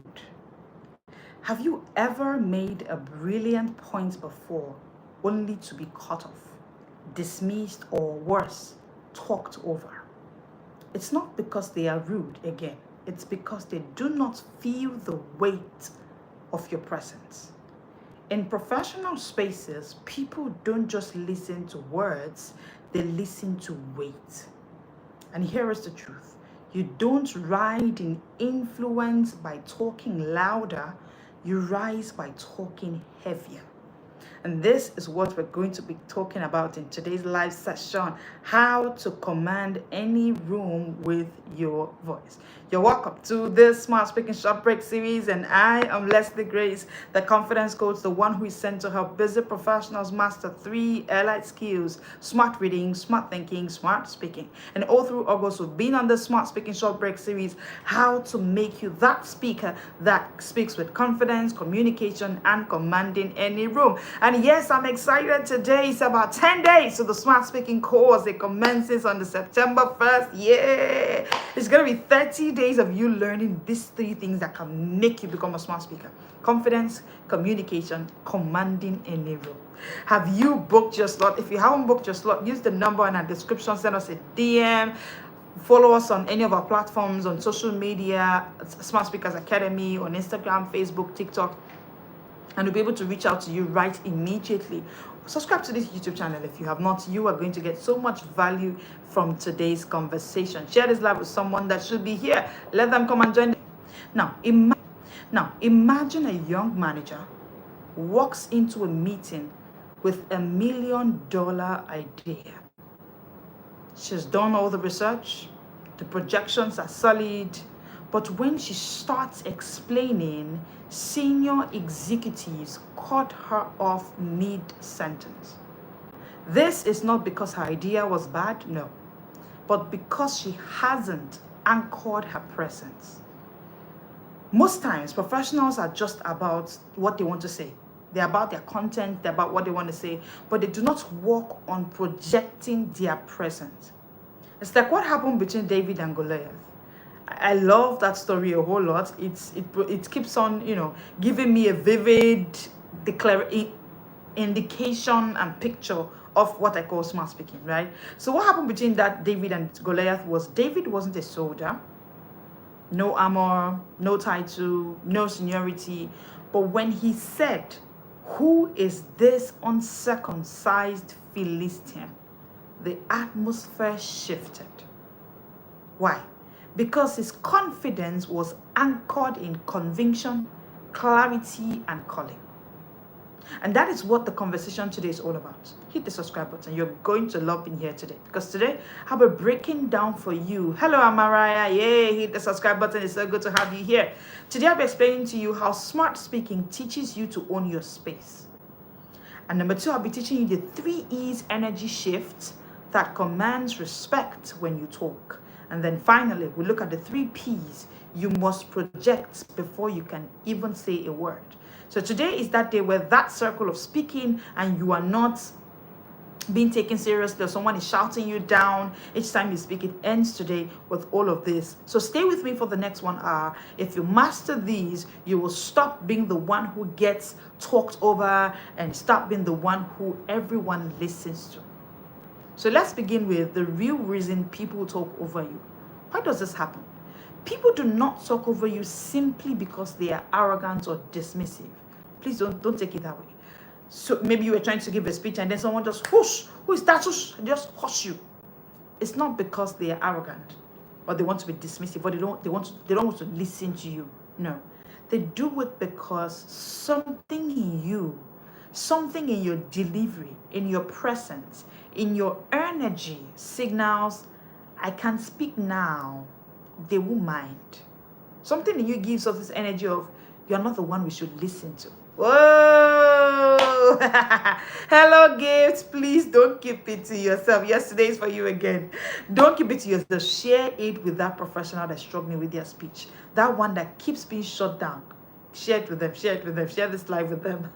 rude. Have you ever made a brilliant point before only to be cut off, dismissed, or worse, talked over? It's not because they are rude again, it's because they do not feel the weight of your presence. In professional spaces, people don't just listen to words, they listen to weight. And here is the truth: you don't ride in influence by talking louder, you rise by talking heavier. And this is what we're going to be talking about in today's live session: how to command any room with your voice. You're welcome to this Smart Speaking Short Break series, and I am Leslie Grace, the confidence coach, the one who is sent to help busy professionals master 3 allied skills: smart reading, smart thinking, smart speaking. And all through August, we've been on the Smart Speaking Short Break series: how to make you that speaker that speaks with confidence, communication, and commanding any room. And yes, I'm excited today. It's about 10 days to the Smart Speaking course. It commences on the September 1st. Yeah. It's going to be 30 days of you learning these 3 things that can make you become a smart speaker: confidence, communication, commanding any room. Have you booked your slot? If you haven't booked your slot, use the number in our description. Send us a DM. Follow us on any of our platforms on social media, Smart Speakers Academy, on Instagram, Facebook, TikTok, and we'll be able to reach out to you right immediately. Subscribe to this YouTube channel if you have not. You are going to get so much value from today's conversation. Share this live with someone that should be here. Let them come and join. Now, imagine a young manager walks into a meeting with $1 million idea. She's done all the research, the projections are solid, but when she starts explaining, senior executives cut her off mid-sentence. This is not because her idea was bad, no, but because she hasn't anchored her presence. Most times, professionals are just about what they want to say. They're about their content, they're about what they want to say, but they do not work on projecting their presence. It's like what happened between David and Goliath. I love that story a whole lot. It keeps on, giving me a vivid indication and picture of what I call smart speaking, right? So what happened between that David and Goliath was David wasn't a soldier, no armor, no title, no seniority. But when he said, "Who is this uncircumcised Philistine?" the atmosphere shifted. Why? Because his confidence was anchored in conviction, clarity, and calling. And that is what the conversation today is all about. Hit the subscribe button. You're going to love being here today, because today I'll be breaking down for you. Hello, I'm Mariah. Yay, hit the subscribe button. It's so good to have you here. Today I'll be explaining to you how smart speaking teaches you to own your space. And number 2, I'll be teaching you the 3 E's energy shift that commands respect when you talk. And then finally, we look at the 3 P's you must project before you can even say a word. So today is that day where that circle of speaking and you are not being taken seriously, or someone is shouting you down each time you speak. It ends today with all of this. So stay with me for the next 1 hour. If you master these, you will stop being the one who gets talked over and start being the one who everyone listens to. So let's begin with the real reason people talk over you. Why does this happen? People do not talk over you simply because they are arrogant or dismissive. Please don't take it that way. So maybe you were trying to give a speech and then someone just whoosh, who is that? Whoosh, just hush you. It's not because they are arrogant or they want to be dismissive or they don't want to listen to you. No. They do it because something in you, something in your delivery, in your presence, in your energy signals, I can speak now, they won't mind. Something in you gives us this energy of, you're not the one we should listen to. Whoa! Hello, gifts. Please don't keep it to yourself. Yesterday is for you again. Don't keep it to yourself. Share it with that professional that's struggling with their speech. That one that keeps being shut down. Share it with them. Share it with them. Share this live with them.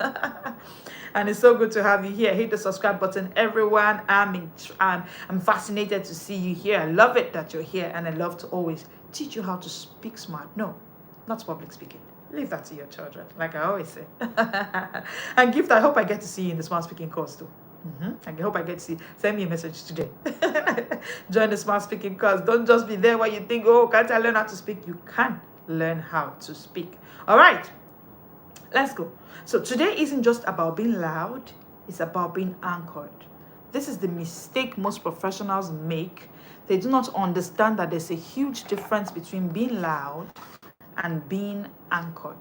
And it's so good to have you here. Hit the subscribe button, everyone. I'm fascinated to see you here. I love it that you're here, and I love to always teach you how to speak smart. No, not public speaking. Leave that to your children, like I always say. And Gift, I hope I get to see you in the smart speaking course too. I hope I get to see. Send me a message today. Join the smart speaking course. Don't just be there where you think, oh, can't I learn how to speak? You can learn how to speak. All right, let's go. So today isn't just about being loud, it's about being anchored. This is the mistake most professionals make. They do not understand that there's a huge difference between being loud and being anchored.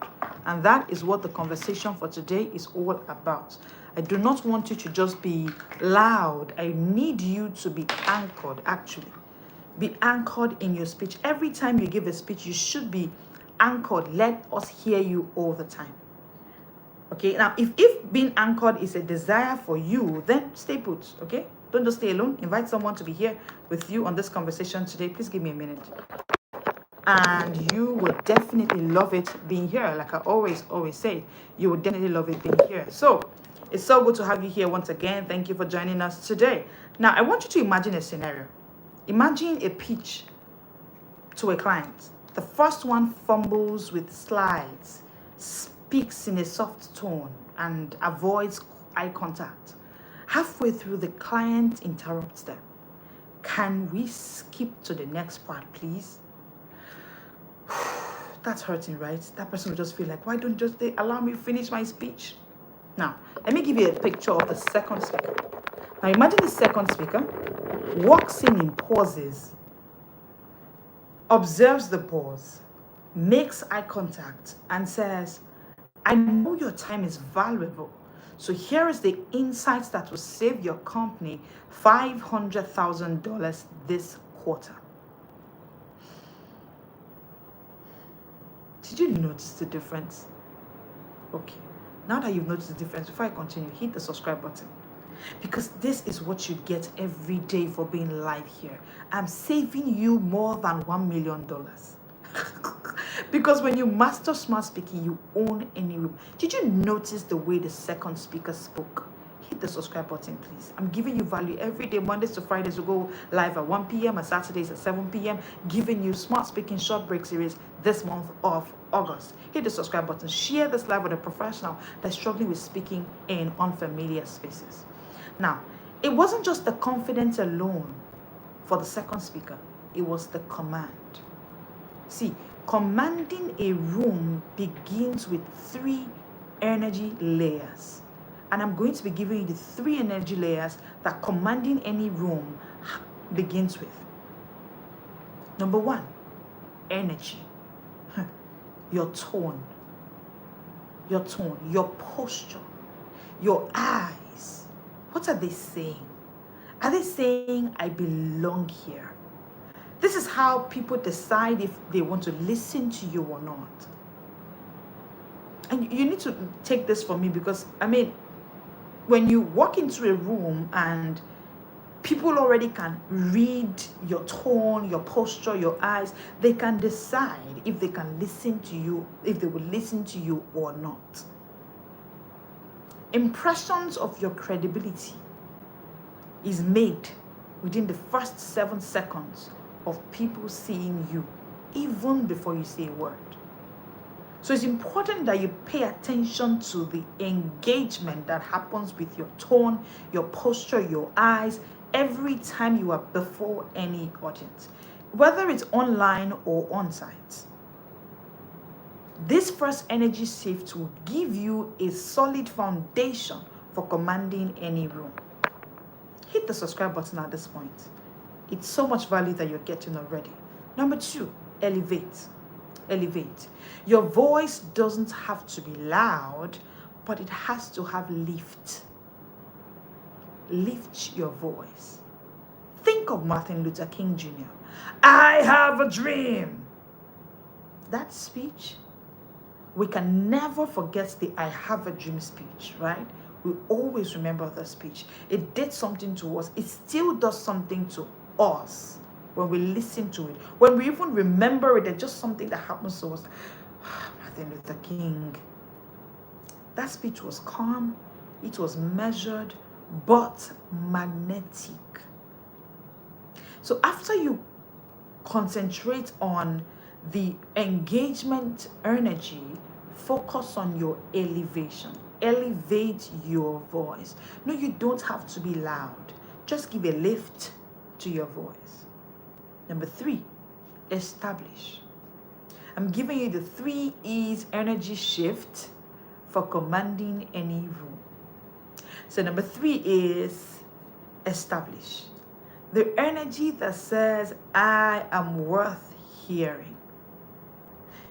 And that is what the conversation for today is all about. I do not want you to just be loud. I need you to be anchored, actually. Be anchored in your speech. Every time you give a speech, you should be anchored. Let us hear you all the time. Okay, now if being anchored is a desire for you, then stay put, okay? Don't just stay alone. Invite someone to be here with you on this conversation today. Please give me a minute. And you will definitely love it being here. Like I always say, you will definitely love it being here. So it's so good to have you here once again. Thank you for joining us today. Now, I want you to imagine a scenario. Imagine a pitch to a client. The first one fumbles with slides, speaks in a soft tone, and avoids eye contact. Halfway through, the client interrupts them. Can we skip to the next part, please? That's hurting, right? That person will just feel like, why don't just they allow me to finish my speech? Now, let me give you a picture of the second speaker. Now, imagine the second speaker walks in pauses, observes the pause, makes eye contact, and says, I know your time is valuable. So here is the insights that will save your company $500,000 this quarter. Did you notice the difference? Okay, now that you've noticed the difference, before I continue, hit the subscribe button. Because this is what you get every day for being live here. I'm saving you more than $1 million. Because when you master smart speaking, you own any room. Did you notice the way the second speaker spoke? Hit the subscribe button, please. I'm giving you value every day. Mondays to Fridays, we go live at 1 p.m. and Saturdays at 7 p.m. Giving you smart speaking short break series this month of August. Hit the subscribe button. Share this live with a professional that's struggling with speaking in unfamiliar spaces. Now, it wasn't just the confidence alone for the second speaker. It was the command. See, commanding a room begins with 3 energy layers. And I'm going to be giving you the 3 energy layers that commanding any room begins with. Number 1, energy. Your tone, your posture, your eyes. What are they saying? Are they saying, I belong here? This is how people decide if they want to listen to you or not. And you need to take this from me because, I mean, when you walk into a room and people already can read your tone, your posture, your eyes, they can decide if they can listen to you, if they will listen to you or not. Impressions of your credibility is made within the first 7 seconds of people seeing you, even before you say a word. So it's important that you pay attention to the engagement that happens with your tone, your posture, your eyes, every time you are before any audience, whether it's online or on site. This first energy shift will give you a solid foundation for commanding any room. Hit the subscribe button at this point. It's so much value that you're getting already. Number 2, elevate. Elevate. Your voice doesn't have to be loud, but it has to have lift. Lift your voice. Think of Martin Luther King Jr. I have a dream. That speech, we can never forget the I have a dream speech, right? We always remember that speech. It did something to us. It still does something to us when we listen to it. When we even remember it, it's just something that happens to us. Martin Luther King. That speech was calm. It was measured, but magnetic. So after you concentrate on the engagement energy, focus on your elevation. Elevate your voice. No, you don't have to be loud. Just give a lift to your voice. Number 3, establish. I'm giving you the 3 E's energy shift for commanding any room. So number 3 is establish. The energy that says, I am worth hearing.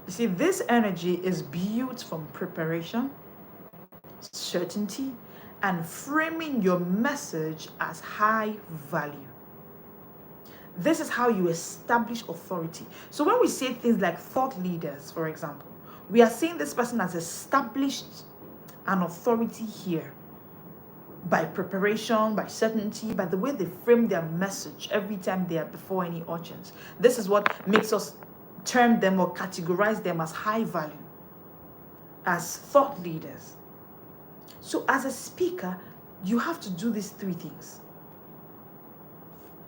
You see, this energy is built from preparation, certainty, and framing your message as high value. This is how you establish authority. So when we say things like thought leaders, for example, we are saying this person has established an authority here by preparation, by certainty, by the way they frame their message every time they are before any audience. This is what makes us term them or categorize them as high value, as thought leaders. So as a speaker, you have to do these 3 things.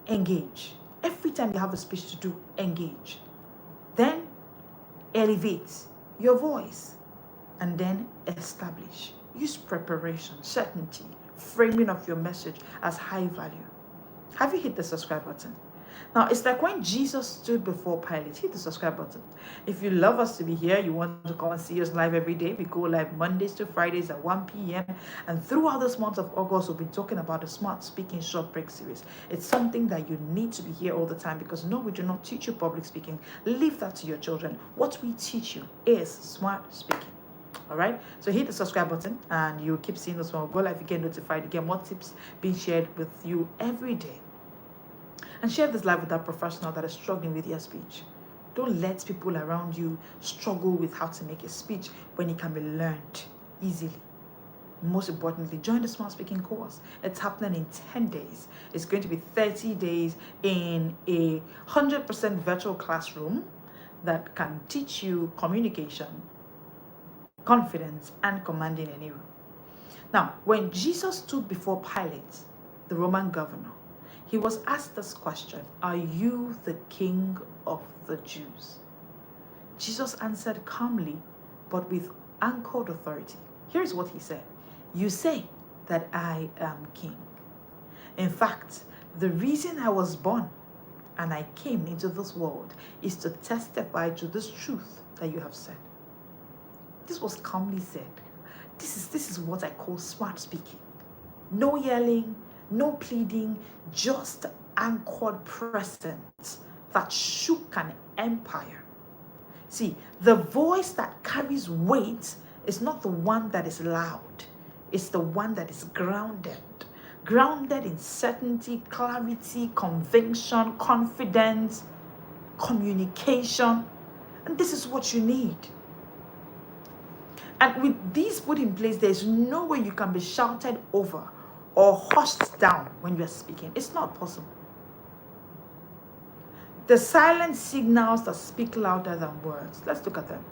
Engage. Every time you have a speech to do, engage. Then elevate your voice. And then establish. Use preparation, certainty, framing of your message as high value. Have you hit the subscribe button? Now, it's like when Jesus stood before Pilate. Hit the subscribe button. If you love us to be here, you want to come and see us live every day. We go live Mondays to Fridays at 1 p.m. And throughout this month of August, we'll be talking about the Smart Speaking Short Break series. It's something that you need to be here all the time because no, we do not teach you public speaking. Leave that to your children. What we teach you is smart speaking. All right, so hit the subscribe button and you'll keep seeing us when we go live. You get notified. You get more tips being shared with you every day. And share this live with that professional that is struggling with your speech. Don't let people around you struggle with how to make a speech when it can be learned easily. Most importantly, join the Smart Speaking course. It's happening in 10 days. It's going to be 30 days in a 100% virtual classroom that can teach you communication, confidence, and commanding any room. Now, when Jesus stood before Pilate, the Roman governor, he was asked this question, are you the king of the Jews? Jesus answered calmly, but with anchored authority. Here's what he said. You say that I am king. In fact, the reason I was born and I came into this world is to testify to this truth that you have said. This was calmly said. This is what I call smart speaking. No yelling, no pleading, just anchored presence that shook an empire. See, the voice that carries weight is not the one that is loud. It's the one that is grounded. Grounded in certainty, clarity, conviction, confidence, communication. And this is what you need. And with these put in place, there's no way you can be shouted over or hushed down when you are speaking. It's not possible. The silent signals that speak louder than words. Let's look at them.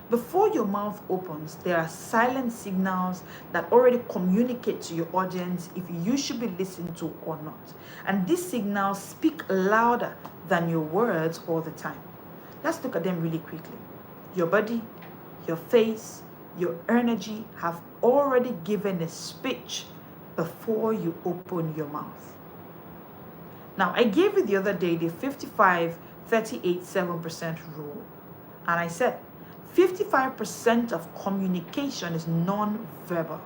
Before your mouth opens, there are silent signals that already communicate to your audience if you should be listened to or not. And these signals speak louder than your words all the time. Let's look at them really quickly. Your body, your face, your energy have already given a speech before you open your mouth. Now, I gave you the other day the 55, 38, 7% rule. And I said 55% of communication is non-verbal.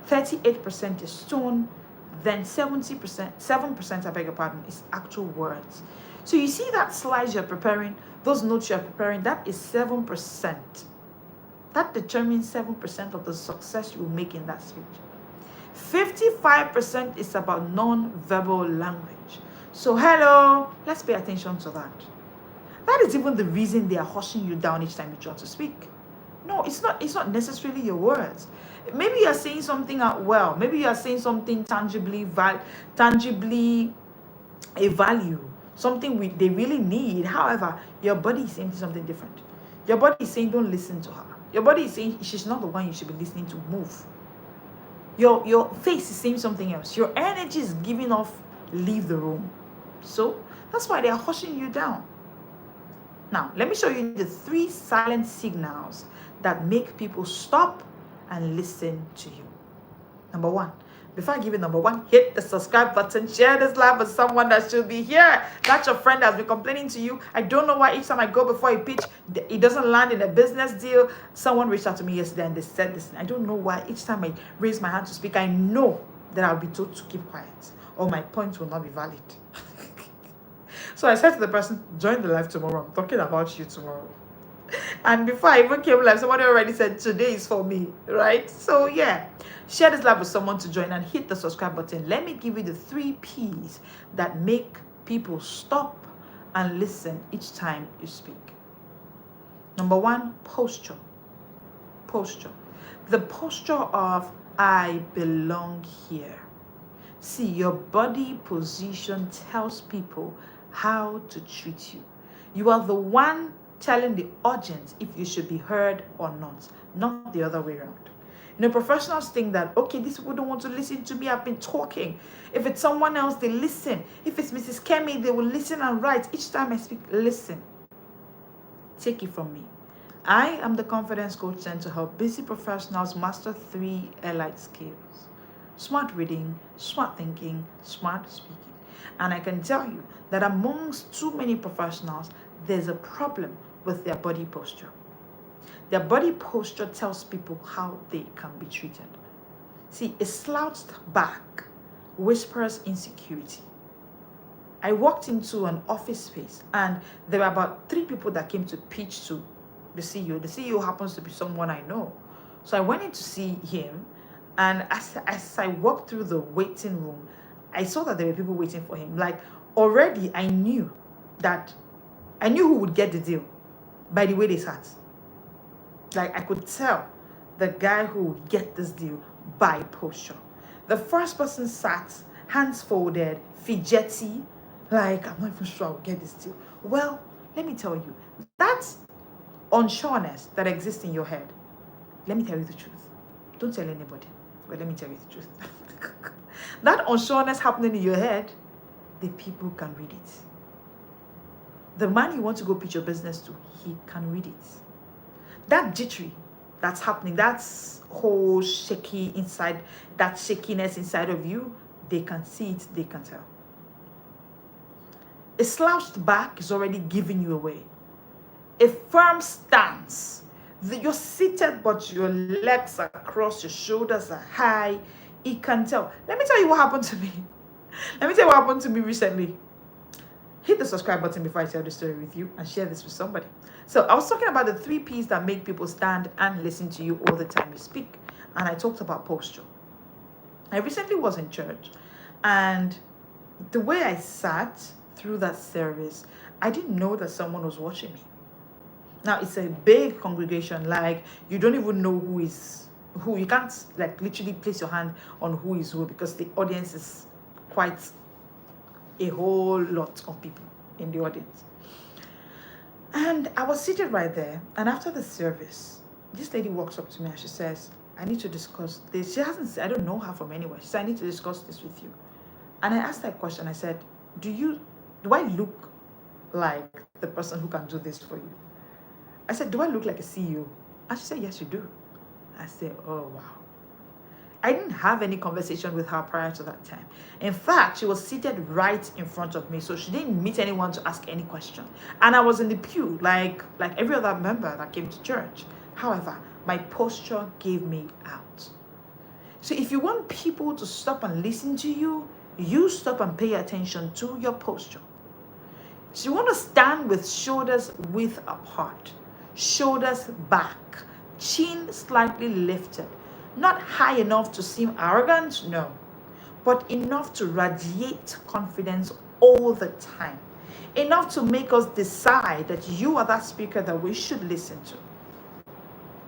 38% is tone. Then 7%, I beg your pardon, is actual words. So you see that slides you're preparing, those notes you're preparing, that is 7%. That determines 7% of the success you will make in that speech. 55% is about non-verbal language. So hello, let's pay attention to that. That is even the reason they are hushing you down each time you try to speak. No, it's not necessarily your words. Maybe you're saying something well. Maybe you're saying something tangibly a value, something they really need. However, your body is saying something different. Your body is saying don't listen to her. Your body is saying she's not the one you should be listening to. Move. Your face is saying something else. Your energy is giving off, leave the room. So that's why they are hushing you down. Now, let me show you the 3 silent signals that make people stop and listen to you. Number one, before I give you number one, hit the subscribe button, share this live with someone that should be here. That's your friend that's been complaining to you. I don't know why each time I go before a pitch, it doesn't land in a business deal. Someone reached out to me yesterday and they said this. I don't know why each time I raise my hand to speak, I know that I'll be told to keep quiet or my point will not be valid. So I said to the person, join the live tomorrow. I'm talking about you tomorrow. And before I even came live, somebody already said today is for me, right? So yeah, share this live with someone to join and hit the subscribe button. Let me give you the 3 P's that make people stop and listen each time you speak. Number 1, posture. Posture. The posture of I belong here. See, your body position tells people how to treat you. You are the one telling the audience if you should be heard or not the other way around. Professionals think that, okay, these people don't want to listen to me, I've been talking. If it's someone else, they listen. If it's Mrs. Kemi, they will listen and write. Each time I speak, listen. Take it from me. I am the confidence coach sent to help busy professionals master 3 elite skills: smart reading, smart thinking, smart speaking. And I can tell you that amongst too many professionals, there's a problem with their body posture. Their body posture tells people how they can be treated. See, a slouched back whispers insecurity. I walked into an office space and there were about 3 people that came to pitch to the CEO. The CEO happens to be someone I know. So I went in to see him, and as I walked through the waiting room, I saw that there were people waiting for him. Like, already I knew who would get the deal by the way they sat. Like, I could tell the guy who would get this deal by posture. The first person sat, hands folded, fidgety, like, I'm not even sure I'll get this deal. Well, let me tell you, that's unsureness that exists in your head. Let me tell you the truth. Don't tell anybody, but let me tell you the truth. That unsureness happening in your head, the people can read it. The man you want to go pitch your business to, he can read it. That jittery that's happening, that's whole shaky inside, that shakiness inside of you, they can see it, they can tell. A slouched back is already giving you away. A firm stance, you're seated but your legs are across, your shoulders are high, it can tell. Let me tell you what happened to me. Let me tell you what happened to me recently. Hit the subscribe button before I tell the story with you and share this with somebody. So I was talking about the 3 P's that make people stand and listen to you all the time you speak. And I talked about posture. I recently was in church, and the way I sat through that service, I didn't know that someone was watching me. Now, it's a big congregation. Like, you don't even know who is who. You can't, like, literally place your hand on who is who, because the audience is quite a whole lot of people in the audience. And I was seated right there, and after the service, this lady walks up to me and she says, I need to discuss this. She hasn't said, I don't know her from anywhere. She said, I need to discuss this with you. And I asked that question. I said, do I look like the person who can do this for you? I said, do I look like a CEO? And she said, yes, you do. I said, oh, wow. I didn't have any conversation with her prior to that time. In fact, she was seated right in front of me, so she didn't meet anyone to ask any question. And I was in the pew, like every other member that came to church. However, my posture gave me out. So if you want people to stop and listen to you, you stop and pay attention to your posture. So you want to stand with shoulders width apart, shoulders back, chin slightly lifted. Not high enough to seem arrogant, no, but enough to radiate confidence all the time. Enough to make us decide that you are that speaker that we should listen to.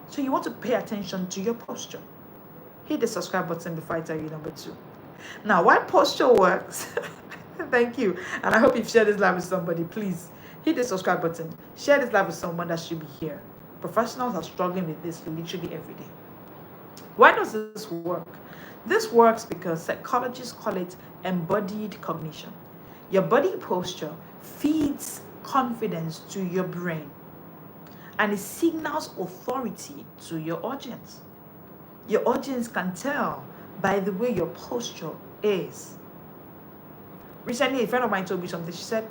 So you want to pay attention to your posture. Hit the subscribe button before I tell you number 2. Now, why posture works, thank you, and I hope you've shared this live with somebody. Please hit the subscribe button. Share this live with someone that should be here. Professionals are struggling with this literally every day. Why does this work? This works because psychologists call it embodied cognition. Your body posture feeds confidence to your brain. and it signals authority to your audience. Your audience can tell by the way your posture is. Recently, a friend of mine told me something. She said,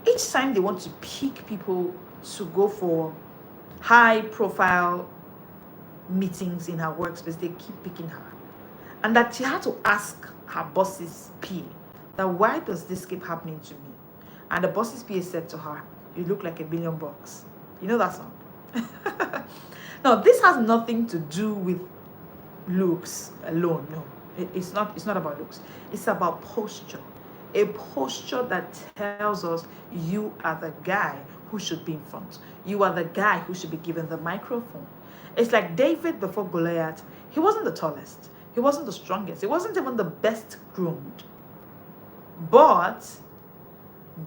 each time they want to pick people to go for high profile meetings in her workspace, they keep picking her. And that she had to ask her boss's PA that why does this keep happening to me? And the boss's PA said to her, you look like $1,000,000. You know that song? Now, this has nothing to do with looks alone. No, it's not about looks. It's about posture. A posture that tells us you are the guy who should be in front. You are the guy who should be given the microphone. It's like David before Goliath. He wasn't the tallest. He wasn't the strongest. He wasn't even the best groomed. But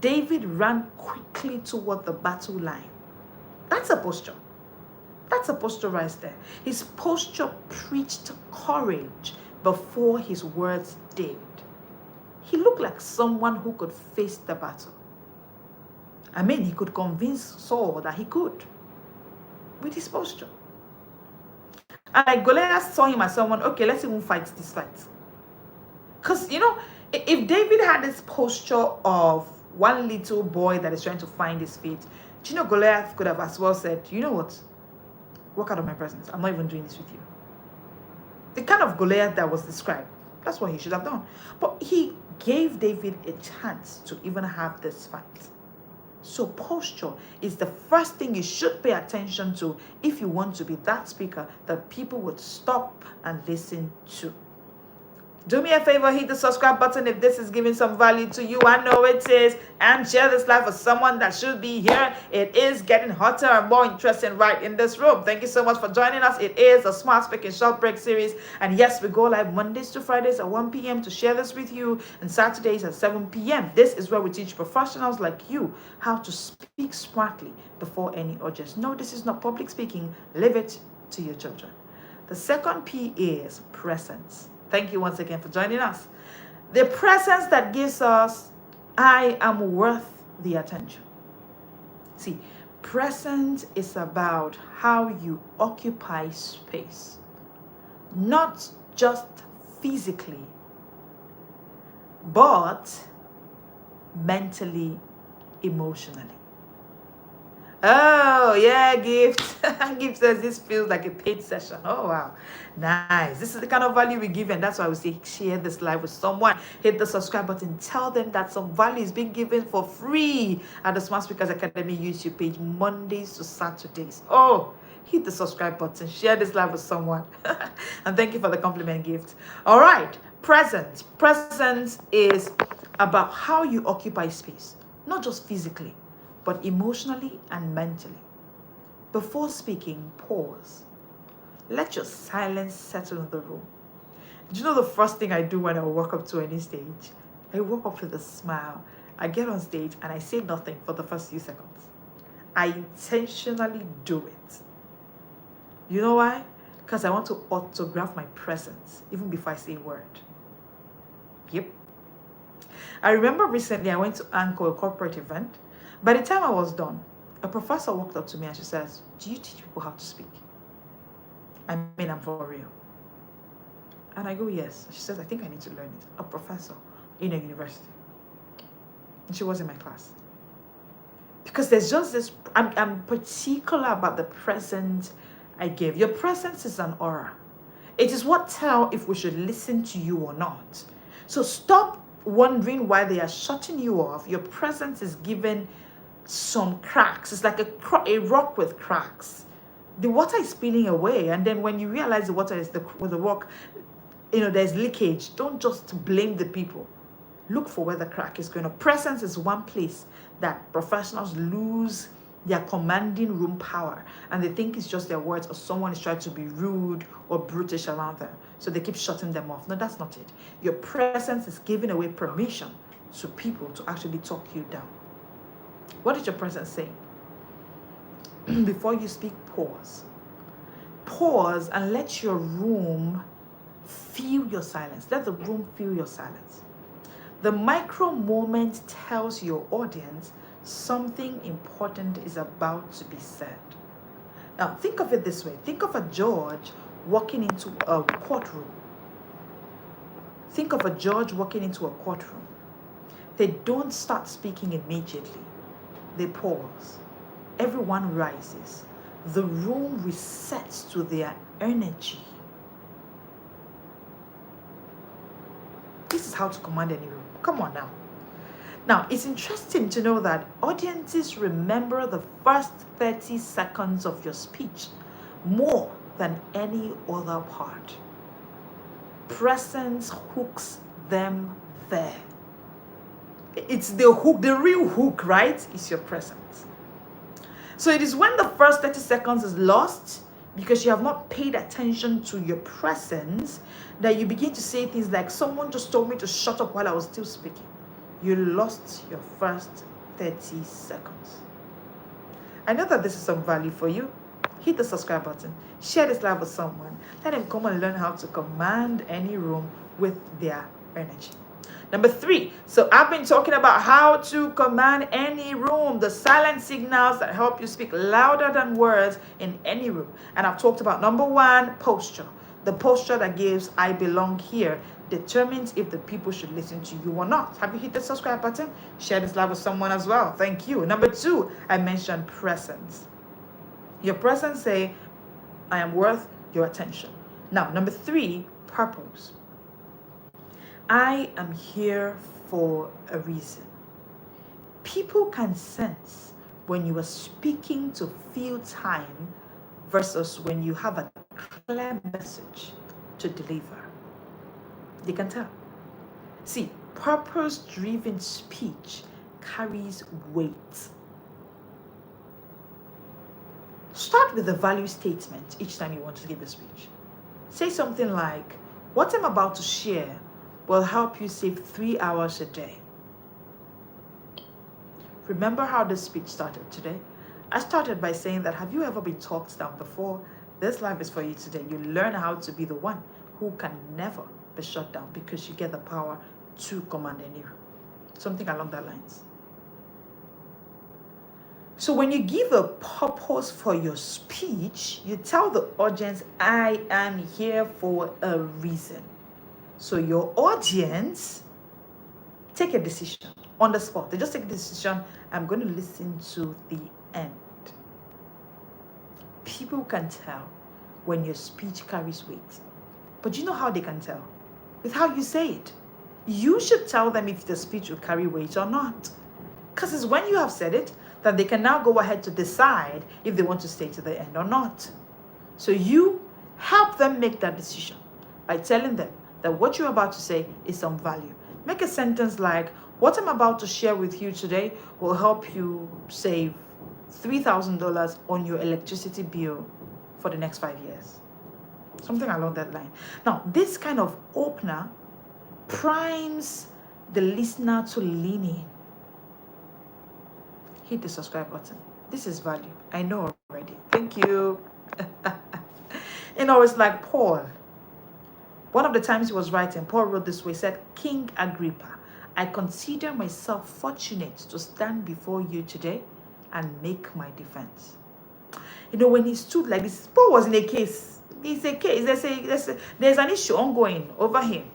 David ran quickly toward the battle line. That's a posture. That's a posture right there. His posture preached courage before his words did. He looked like someone who could face the battle. I mean, he could convince Saul that he could with his posture. And like Goliath saw him as someone, okay, let's even fight this fight. Because, you know, if David had this posture of one little boy that is trying to find his feet, do you know Goliath could have as well said, you know what? Walk out of my presence. I'm not even doing this with you. The kind of Goliath that was described, that's what he should have done. But he gave David a chance to even have this fight. So posture is the first thing you should pay attention to if you want to be that speaker that people would stop and listen to. Do me a favor, hit the subscribe button if this is giving some value to you. I know it is. And share this live with someone that should be here. It is getting hotter and more interesting right in this room. Thank you so much for joining us. It is a Smart Speaking Short Break series. And yes, we go live Mondays to Fridays at 1 p.m. to share this with you. And Saturdays at 7 p.m. This is where we teach professionals like you how to speak smartly before any audience. No, this is not public speaking. Leave it to your children. The second P is presence. Thank you once again for joining us. The presence that gives us, I am worth the attention. See, presence is about how you occupy space, not just physically, but mentally, emotionally. Oh, yeah, Gift. Gift says this feels like a paid session. Oh, wow. Nice. This is the kind of value we give, and that's why we say share this live with someone. Hit the subscribe button. Tell them that some value is being given for free at the Smart Speakers Academy YouTube page, Mondays to Saturdays. Oh, hit the subscribe button. Share this live with someone. And thank you for the compliment, Gift. All right. Presence. Presence is about how you occupy space, not just physically, but emotionally and mentally. Before speaking, pause. Let your silence settle in the room. Do you know the first thing I do when I walk up to any stage? I walk up with a smile. I get on stage and I say nothing for the first few seconds. I intentionally do it. You know why? Because I want to autograph my presence even before I say a word. Yep. I remember recently I went to anchor a corporate event. By the time I was done, a professor walked up to me and she says, do you teach people how to speak? I mean, I'm for real. And I go, yes. She says, I think I need to learn it. A professor in a university. And she was in my class. Because there's just this, I'm particular about the presence I give. Your presence is an aura. It is what tells if we should listen to you or not. So stop wondering why they are shutting you off. Your presence is given some cracks. It's like a rock with cracks. The water is spilling away, and then when you realize the water is with the rock, there's leakage. Don't just blame the people. Look for where the crack is going. Presence is one place that professionals lose their commanding room power, and they think it's just their words or someone is trying to be rude or brutish around them, so they keep shutting them off. No, that's not it. Your presence is giving away permission to people to actually talk you down. What is your presence saying? Before you speak, pause. Pause and let your room feel your silence. Let the room feel your silence. The micro moment tells your audience something important is about to be said. Now, think of it this way. Think of a judge walking into a courtroom. Think of a judge walking into a courtroom. They don't start speaking immediately. They pause. Everyone rises. The room resets to their energy. This is how to command any room. Come on now. Now, it's interesting to know that audiences remember the first 30 seconds of your speech more than any other part. Presence hooks them there. It's the hook, the real hook, right? Is your presence. So it is when the first 30 seconds is lost because you have not paid attention to your presence that you begin to say things like, someone just told me to shut up while I was still speaking. You lost your first 30 seconds. I know that this is some value for you. Hit the subscribe button. Share this live with someone. Let them come and learn how to command any room with their energy. Number 3. So I've been talking about how to command any room, the silent signals that help you speak louder than words in any room. And I've talked about number 1, posture. The posture that gives I belong here determines if the people should listen to you or not. Have you hit the subscribe button? Share this live with someone as well. Thank you. Number 2, I mentioned presence. Your presence say, I am worth your attention. Now, number 3, purpose. I am here for a reason. People can sense when you are speaking to fill time versus when you have a clear message to deliver. They can tell. See, purpose-driven speech carries weight. Start with a value statement each time you want to give a speech. Say something like, what I'm about to share will help you save 3 hours a day. Remember how this speech started today? I started by saying that, have you ever been talked down before? This life is for you today. You learn how to be the one who can never be shut down because you get the power to command any room. Something along that lines. So when you give a purpose for your speech, you tell the audience, I am here for a reason. So your audience take a decision on the spot. They just take a decision, I'm going to listen to the end. People can tell when your speech carries weight. But you know how they can tell? With how you say it. You should tell them if the speech will carry weight or not. Because it's when you have said it that they can now go ahead to decide if they want to stay to the end or not. So you help them make that decision by telling them that what you're about to say is some value. Make a sentence like, what I'm about to share with you today will help you save $3,000 on your electricity bill for the next 5 years. Something along that line. Now, this kind of opener primes the listener to lean in. Hit the subscribe button. This is value. I know already. Thank you. It's like Paul. One of the times he was writing, Paul wrote this way, said, King Agrippa, I consider myself fortunate to stand before you today and make my defense. When he stood like this, Paul was in a case. It's a case. There's an issue ongoing over him.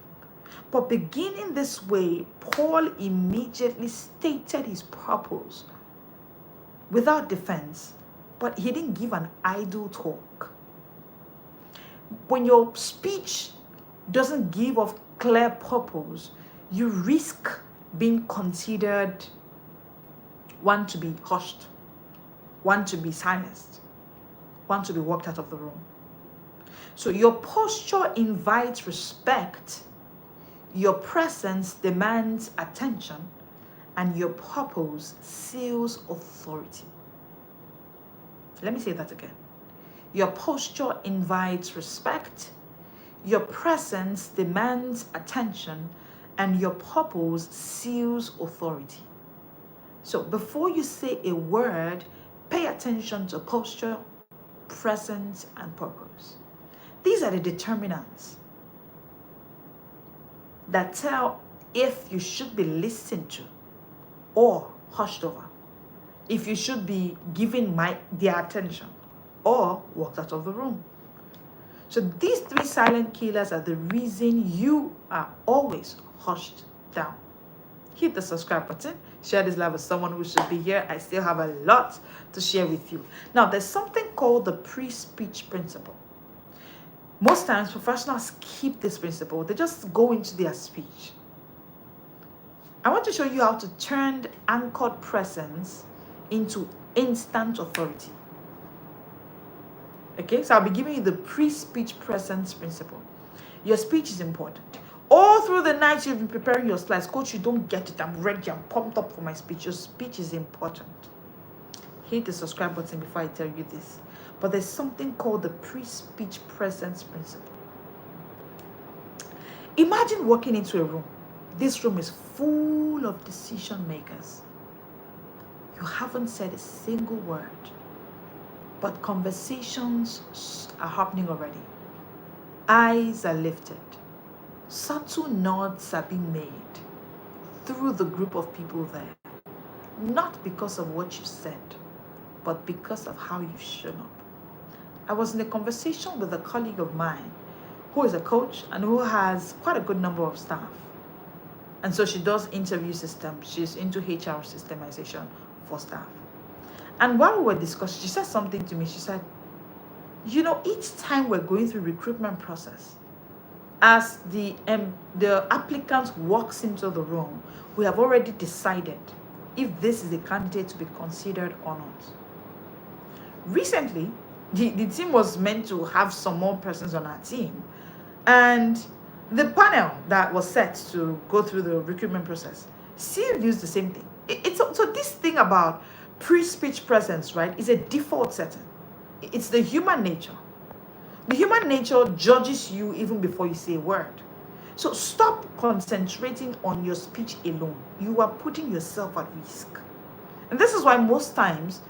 But beginning this way, Paul immediately stated his purpose without defense, but he didn't give an idle talk. When your speech doesn't give off clear purpose, you risk being considered one to be hushed, one to be silenced, one to be walked out of the room. So your posture invites respect, your presence demands attention, and your purpose seals authority. Let me say that again. Your posture invites respect, your presence demands attention, and your purpose seals authority. So before you say a word, pay attention to posture, presence, and purpose. These are the determinants that tell if you should be listened to or hushed over, if you should be given their attention or walked out of the room. So these three silent killers are the reason you are always hushed down. Hit the subscribe button. Share this live with someone who should be here. I still have a lot to share with you. Now, there's something called the pre-speech principle. Most times, professionals keep this principle. They just go into their speech. I want to show you how to turn anchored presence into instant authority. Okay, so I'll be giving you the pre-speech presence principle. Your speech is important. All through the night you've been preparing your slides. Coach, you don't get it. I'm ready. I'm pumped up for my speech. Your speech is important. Hit the subscribe button before I tell you this. But there's something called the pre-speech presence principle. Imagine walking into a room. This room is full of decision makers. You haven't said a single word, but conversations are happening already. Eyes are lifted. Subtle nods are being made through the group of people there. Not because of what you said, but because of how you've shown up. I was in a conversation with a colleague of mine who is a coach and who has quite a good number of staff. And so she does interview systems. She's into HR systemization for staff. And while we were discussing, she said something to me. She said, you know, each time we're going through recruitment process, as the applicant walks into the room, we have already decided if this is a candidate to be considered or not. Recently, the team was meant to have some more persons on our team, and the panel that was set to go through the recruitment process still used the same thing. So this thing about pre-speech presence, right, is a default setting. It's the human nature. The human nature judges you even before you say a word. So stop concentrating on your speech alone. You are putting yourself at risk. And this is why most times,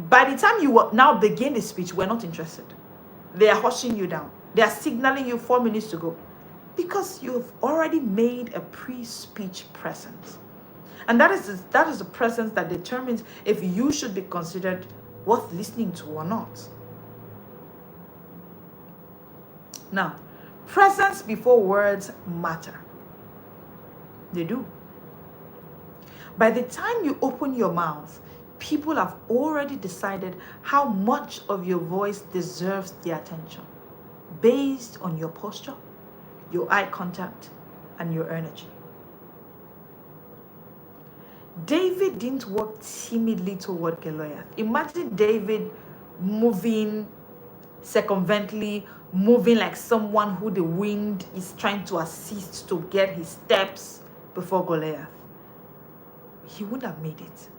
by the time you now begin the speech, we're not interested. They are hushing you down. They are signaling you 4 minutes to go. Because you've already made a pre-speech presence. And that is the presence that determines if you should be considered worth listening to or not. Now, presence before words matter. They do. By the time you open your mouth, people have already decided how much of your voice deserves their attention based on your posture, your eye contact, and your energy. David didn't walk timidly toward Goliath. Imagine David moving circumvently, moving like someone who the wind is trying to assist to get his steps before Goliath. He wouldn't have made it.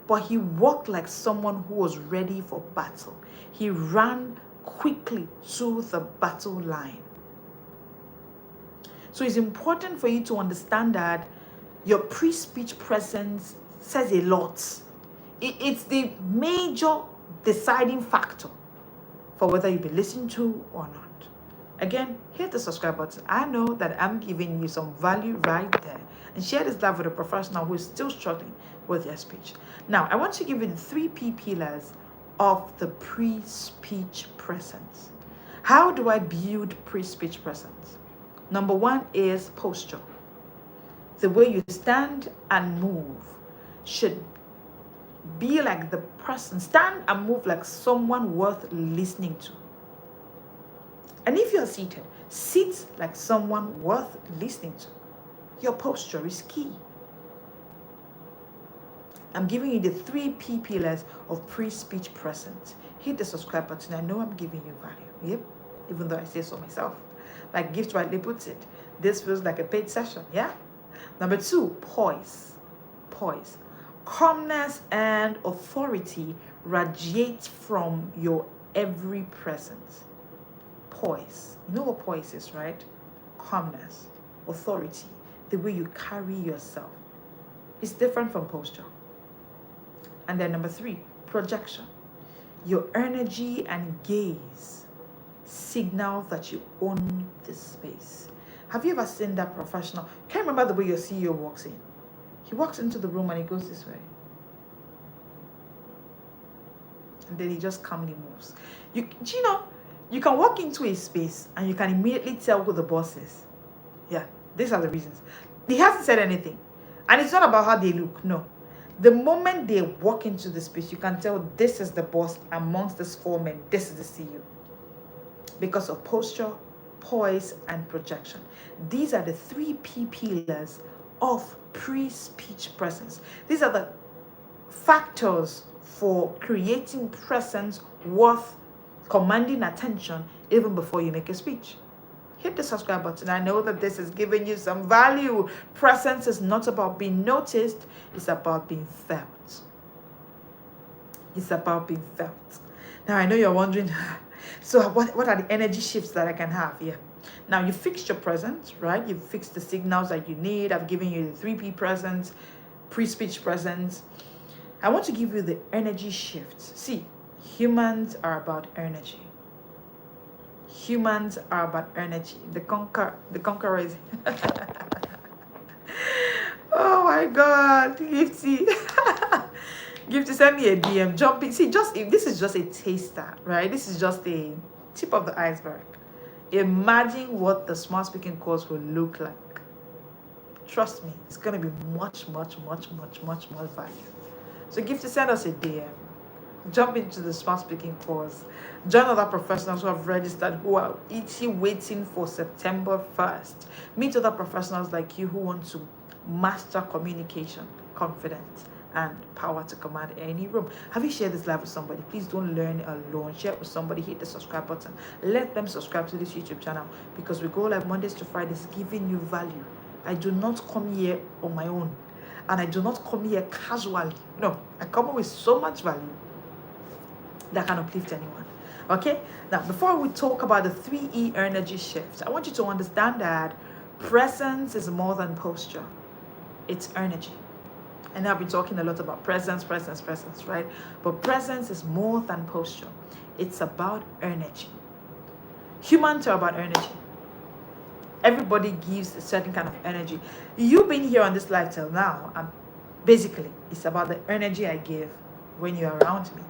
But he walked like someone who was ready for battle. He ran quickly to the battle line. So it's important for you to understand that your pre-speech presence says a lot. It's the major deciding factor for whether you'll be listened to or not. Again, hit the subscribe button. I know that I'm giving you some value right there. And share this live with a professional who is still struggling with their speech. Now, I want to give you the 3 P pillars of the pre-speech presence. How do I build pre-speech presence? Number 1 is posture. The way you stand and move should be like the person. Stand and move like someone worth listening to. And if you're seated, sit like someone worth listening to. Your posture is key. I'm giving you the 3 P pillars of pre-speech presence. Hit the subscribe button. I know I'm giving you value. Yep, even though I say so myself. Like Gift rightly puts it, this feels like a paid session, yeah? Number 2, poise. Poise. Calmness and authority radiate from your every presence. Poise. You know what poise is, right? Calmness, authority, the way you carry yourself. It's different from posture. And then number 3, projection. Your energy and gaze signal that you own this space. Have you ever seen that professional? Can't remember the way your CEO walks in. He walks into the room and he goes this way. and then he just calmly moves. You know, you can walk into a space and you can immediately tell who the boss is. Yeah, these are the reasons. He hasn't said anything. And it's not about how they look, no. The moment they walk into the space, you can tell this is the boss amongst these four men. This is the CEO. Because of posture, poise, and projection. These are the 3 P pillars of pre-speech presence. These are the factors for creating presence worth commanding attention even before you make a speech. Hit the subscribe button. I know that this is giving you some value. Presence is not about being noticed. It's about being felt. It's about being felt. Now, I know you're wondering, so what are the energy shifts that I can have here? Now, you fixed your presence, right? You've fixed the signals that you need. I've given you the 3P presence, pre-speech presence. I want to give you the energy shifts. See, humans are about energy. Humans are about energy. The conqueror is. Oh my God, Gifty. Gifty, send me a DM. Jump in. See, this is just a taster, right? This is just a tip of the iceberg. Imagine what the smart speaking course will look like. Trust me, it's gonna be much more value. So Gifty, send us a DM. Jump into the smart speaking course. Join other professionals who have registered, who are waiting for September 1st. Meet other professionals like you who want to master communication, confidence, and power to command any room. Have you shared this live with somebody? Please don't learn alone. Share it with somebody. Hit the subscribe button. Let them subscribe to this YouTube channel, because we go live Mondays to Fridays, giving you value. I do not come here on my own, and I do not come here casually. No, I come with so much value that can uplift anyone. Okay, now before we talk about the 3E energy shifts, I want you to understand that presence is more than posture. It's energy. And I've been talking a lot about presence, right? But presence is more than posture. It's about energy. Humans are about energy. Everybody gives a certain kind of energy. You've been here on this life till now, and basically it's about the energy I give when you're around me.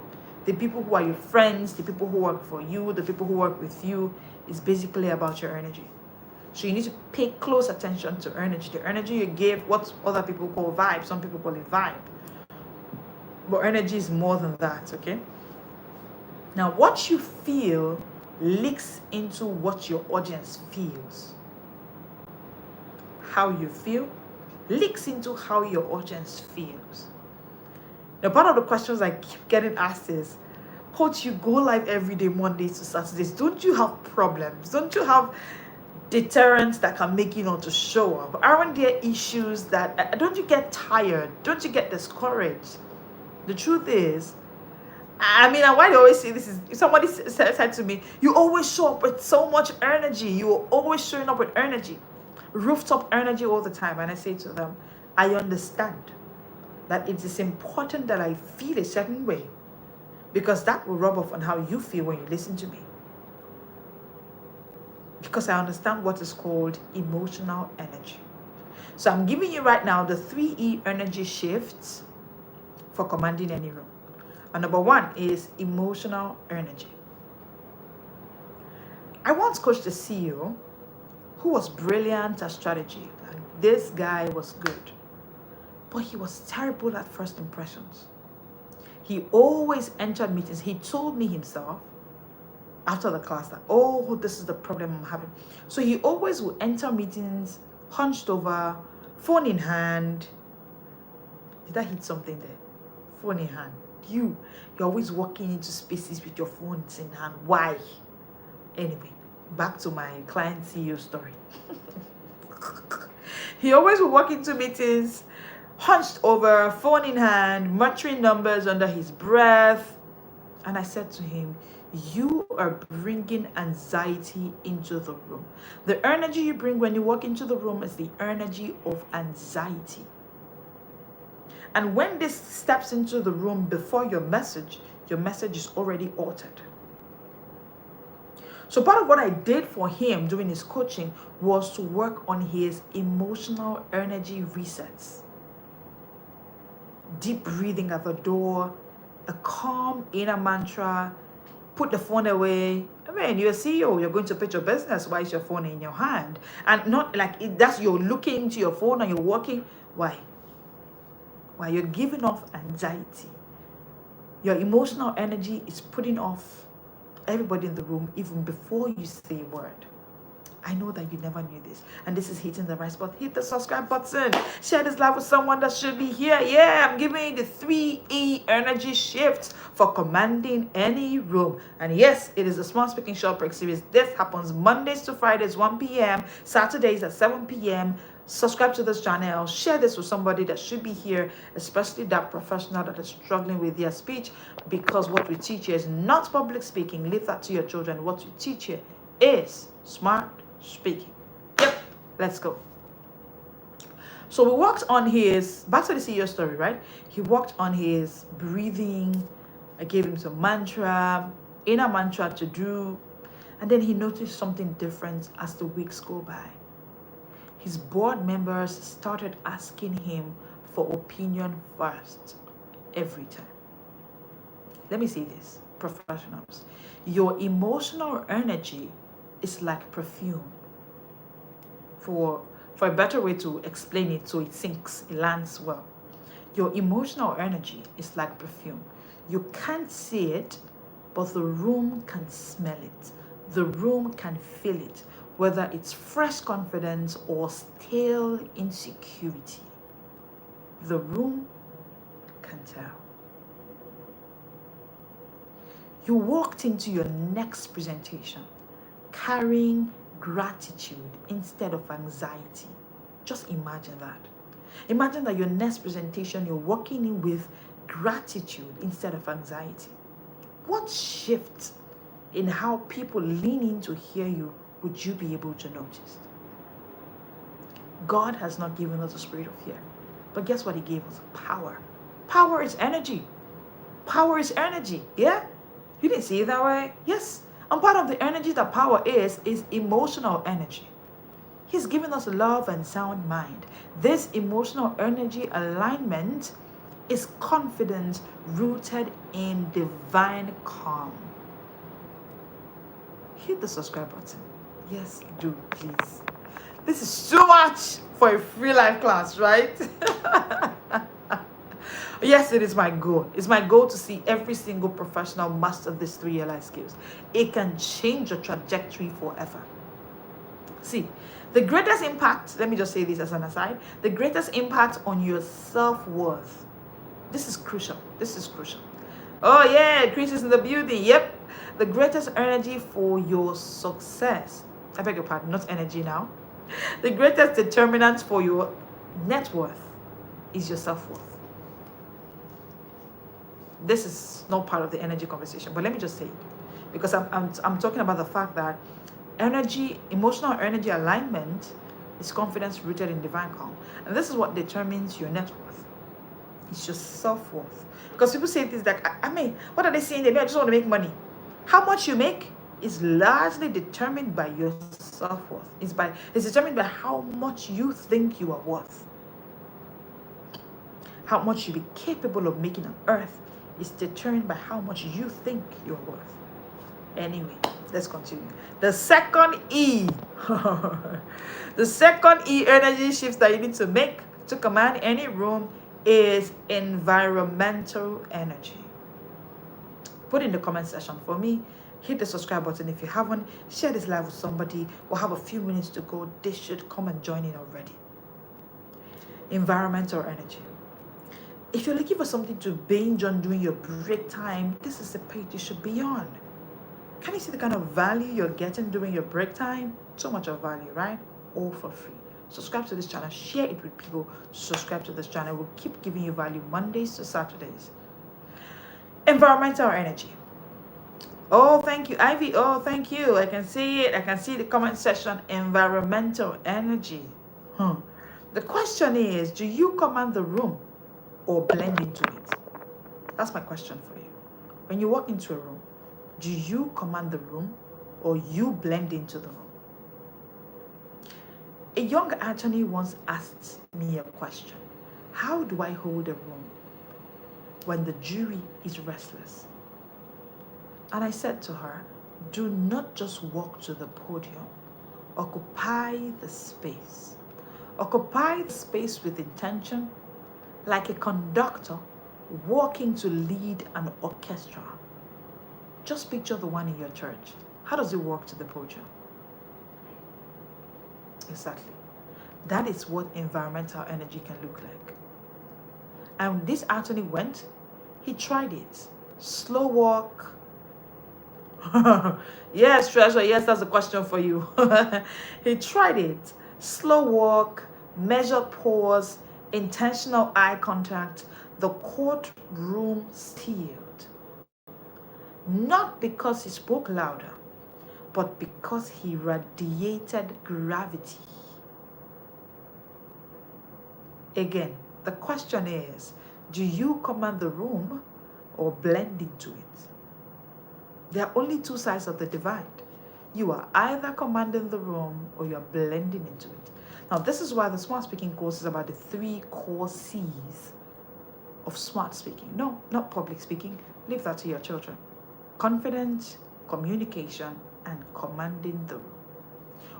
The people who are your friends, the people who work for you, the people who work with you, is basically about your energy. So you need to pay close attention to energy. The energy you give, what other people call vibe, some people call it vibe. But energy is more than that, okay? Now, what you feel leaks into what your audience feels. How you feel leaks into how your audience feels. Now, part of the questions I keep getting asked is, Coach, you go live every day, Mondays to Saturdays. Don't you have problems? Don't you have deterrents that can make you not to show up? Aren't there issues that, don't you get tired? Don't you get discouraged? The truth is, I mean, why do I always say this is, somebody said to me, you always show up with so much energy. You are always showing up with energy. Rooftop energy all the time. And I say to them, I understand that it is important that I feel a certain way, because that will rub off on how you feel when you listen to me. Because I understand what is called emotional energy. So I'm giving you right now the 3E energy shifts for commanding any room. And number 1 is emotional energy. I once coached a CEO who was brilliant at strategy. And this guy was good, but he was terrible at first impressions. He always entered meetings. He told me himself after the class that, oh, this is the problem I'm having. So he always would enter meetings hunched over, phone in hand. Did I hit something there? Phone in hand. You're always walking into spaces with your phones in hand. Why? Anyway, back to my client CEO story. He always would walk into meetings hunched over, phone in hand, muttering numbers under his breath. And I said to him, you are bringing anxiety into the room. The energy you bring when you walk into the room is the energy of anxiety. And when this steps into the room before your message is already altered. So part of what I did for him during his coaching was to work on his emotional energy resets. Deep breathing at the door, a calm inner mantra. Put the phone away. I mean, you're a CEO, you're going to put your business. Why is your phone in your hand? And not like that's you're looking to your phone and you're working. Why? Why? You're giving off anxiety. Your emotional energy is putting off everybody in the room even before you say a word. I know that you never knew this, and this is hitting the right spot. Hit the subscribe button. Share this live with someone that should be here. Yeah, I'm giving you the 3E energy shifts for commanding any room. And yes, it is a small speaking short break series. This happens Mondays to Fridays, 1 p.m., Saturdays at 7 p.m. Subscribe to this channel. Share this with somebody that should be here, especially that professional that is struggling with their speech, because what we teach here is not public speaking. Leave that to your children. What we teach here is smart speaking. Yep, let's go. So we worked on his, back to the CEO story, right? He worked on his breathing. I gave him some mantra, inner mantra to do. And then he noticed something different as the weeks go by. His board members started asking him for opinion first every time. Let me say this, professionals. Your emotional energy is like perfume. For a better way to explain it so it sinks, it lands well. Your emotional energy is like perfume. You can't see it, but the room can smell it. The room can feel it, whether it's fresh confidence or stale insecurity. The room can tell. You walked into your next presentation carrying gratitude instead of anxiety. Just imagine that. Imagine that your next presentation you're walking in with gratitude instead of anxiety. What shift in how people lean in to hear you would you be able to notice? God has not given us a spirit of fear, but guess what? He gave us? Power. Power is energy. Power is energy. Yeah? You didn't see it that way? Yes. And part of the energy that power is emotional energy. He's given us love and sound mind. This emotional energy alignment is confidence rooted in divine calm. Hit the subscribe button. Yes, do, please. This is too much for a free live class, right? Yes, it is my goal. It's my goal to see every single professional master these 3 life skills. It can change your trajectory forever. See, the greatest impact, let me just say this as an aside, the greatest impact on your self-worth. This is crucial. This is crucial. Oh yeah, Chris is in the building. Yep. The greatest energy for your success. I beg your pardon, not energy now. The greatest determinant for your net worth is your self-worth. This is not part of the energy conversation, but let me just say it, because I'm talking about the fact that energy, emotional energy alignment is confidence rooted in divine calm. And this is what determines your net worth. It's your self-worth. Because people say things like, I mean, what are they saying? They just want to make money. How much you make is largely determined by your self-worth. It's determined by how much you think you are worth. How much you be capable of making on earth is determined by how much you think you're worth. Anyway, let's continue. The second E, the second E energy shift that you need to make to command any room is environmental energy. Put in the comment section for me. Hit the subscribe button if you haven't. Share this live with somebody. We'll have a few minutes to go. They should come and join in already. Environmental energy. If you're looking for something to binge on during your break time, this is the page you should be on. Can you see the kind of value you're getting during your break time? So much of value, right? All for free. Subscribe to this channel. Share it with people. Subscribe to this channel. We'll keep giving you value Mondays to Saturdays. Environmental energy. Oh, thank you, Ivy. Oh, thank you. I can see it. I can see the comment section. Environmental energy. The question is, do you command the room or blend into it? That's my question for you. When you walk into a room, do you command the room or you blend into the room? A young attorney once asked me a question. How do I hold a room? when the jury is restless. And I said to her, do not just walk to the podium. Occupy the space. Occupy the space with intention, like a conductor walking to lead an orchestra. Just picture the one in your church. How does it walk to the podium? Exactly. That is what environmental energy can look like. And this Anthony went, he tried it. Slow walk. Yes, Treasure, yes, that's a question for you. He tried it. Slow walk, measured pause, intentional eye contact. The courtroom stilled. Not because he spoke louder, but because he radiated gravity. Again, the question is, do you command the room or blend into it? There are only two sides of the divide. You are either commanding the room or you are blending into it. Now, this is why the smart speaking course is about the 3 core C's of smart speaking. No, not public speaking. Leave that to your children. Confidence, communication, and commanding the room.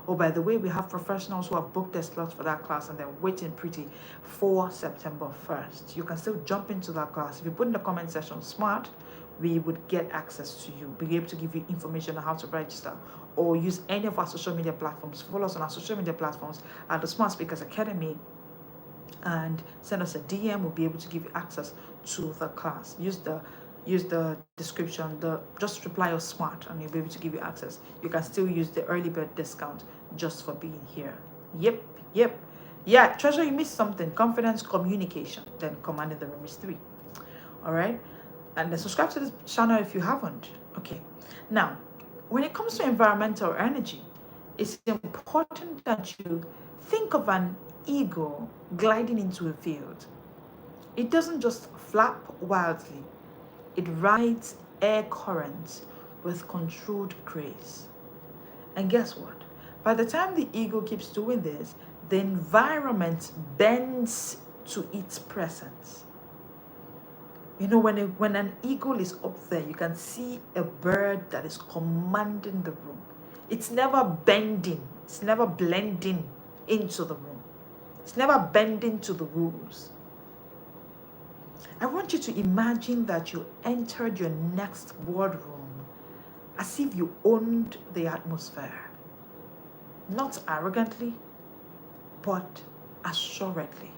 Oh, by the way, we have professionals who have booked their slots for that class and they're waiting pretty for September 1st. You can still jump into that class. If you put in the comment section SMART, we would get access to you, be able to give you information on how to register, or use any of our social media platforms. Follow us on our social media platforms at the Smart Speakers Academy and send us a DM. We'll be able to give you access to the class. Use the description, just reply or SMART and you'll be able to give you access. You can still use the early bird discount just for being here. Yep. Yeah, Treasure, you missed something. Confidence, communication, then commanding the room is 3. All right. And then subscribe to this channel if you haven't. Okay. Now, when it comes to environmental energy, it's important that you think of an eagle gliding into a field. It doesn't just flap wildly. It rides air currents with controlled grace. And guess what? By the time the eagle keeps doing this, the environment bends to its presence. You know, when an eagle is up there, you can see a bird that is commanding the room. It's never bending. It's never blending into the room. It's never bending to the rules. I want you to imagine that you entered your next boardroom as if you owned the atmosphere. Not arrogantly, but assuredly.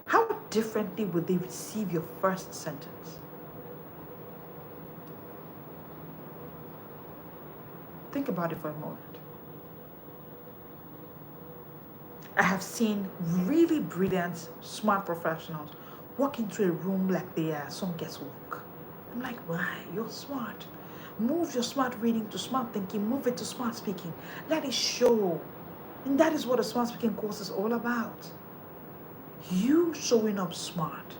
How differently would they receive your first sentence? Think about it for a moment. I have seen really brilliant, smart professionals walk into a room like they are some guesswork. I'm like, why? You're smart. Move your smart reading to smart thinking. Move it to smart speaking. Let it show. And that is what a smart speaking course is all about. You showing up smart.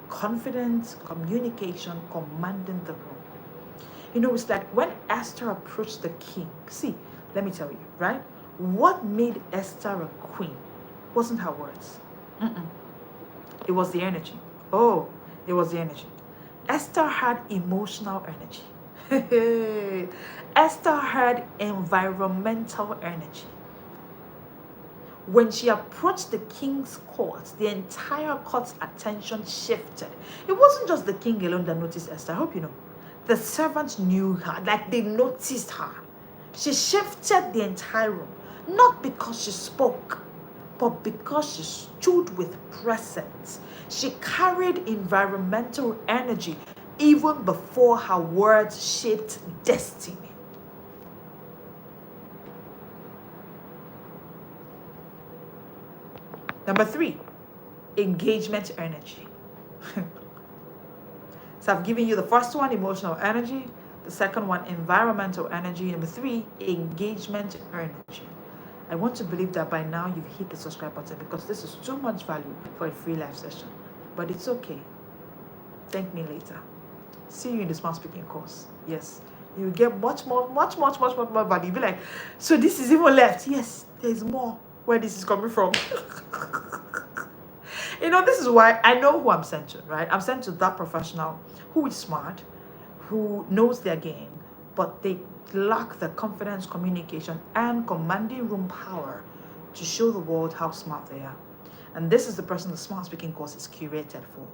Confidence, communication, commanding the room. You know, it's like when Esther approached the king. See, let me tell you, right? What made Esther a queen wasn't her words. It was the energy. Oh, it was the energy. Esther had emotional energy. Esther had environmental energy. When she approached the king's court, the entire court's attention shifted. It wasn't just the king alone that noticed Esther. I hope you know. The servants knew her, like they noticed her. She shifted the entire room, not because she spoke, but because she stood with presence. She carried environmental energy even before her words shaped destiny. Number 3, engagement energy. So I've given you the first one, emotional energy. The second one, environmental energy. Number 3, engagement energy. I want to believe that by now you've hit the subscribe button because this is too much value for a free live session. But it's okay. Thank me later. See you in the smart speaking course. Yes. You get much more value. You'll be like, so this is even left. Yes, there's more where this is coming from. This is why I know who I'm sent to, right? I'm sent to that professional who is smart, who knows their game, but they lack the confidence, communication, and commanding room power to show the world how smart they are. And this is the person the smart speaking course is curated for.